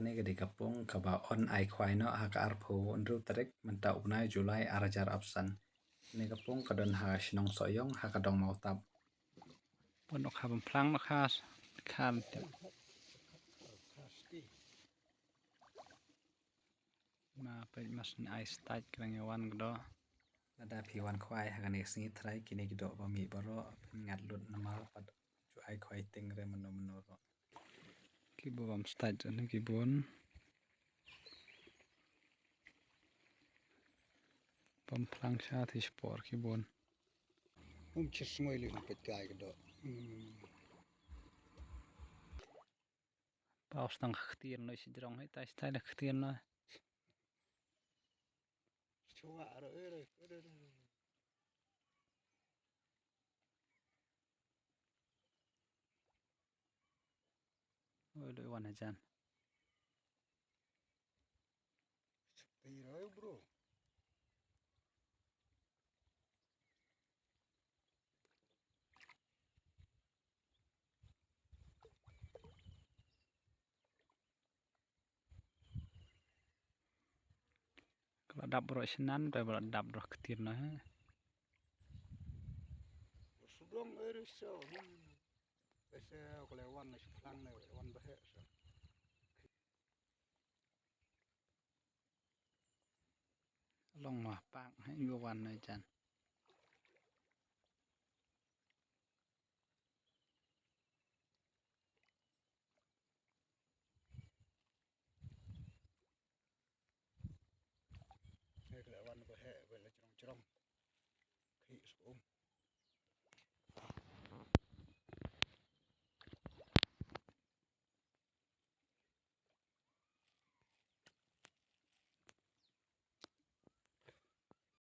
Kini gede kapung kaba on ai kwai no hak arpo unru tarik menta upnai Julai arajar absan. Kini kapung kadon ha shinong soyong hakadong mau tab. Pun ok habang plang nakas kan ma pe mas ni ice tight kerang yawan gdo. Nada piwan kwai hakan isni trai kini gido bami baro pengat lut nama pad ju ai kwai tingre menoro. Kibu bam tight ni kibun. Pam plang sha thi spor kibun. Cis ngoi li pet kai gdo. Paus tang khtir no si drong hai tai stai la khtir no. Chua rồi. Oi doi wan ajan. Sepi rồi bro. Kalau dap bro senan pe bro dap bro khtir no ha. Sudong ere so. Pese kalau wan na seplang na wan bahe so. Long ma pak hai yo wan ajan. Kalau wan bahe bela cerong-cerong.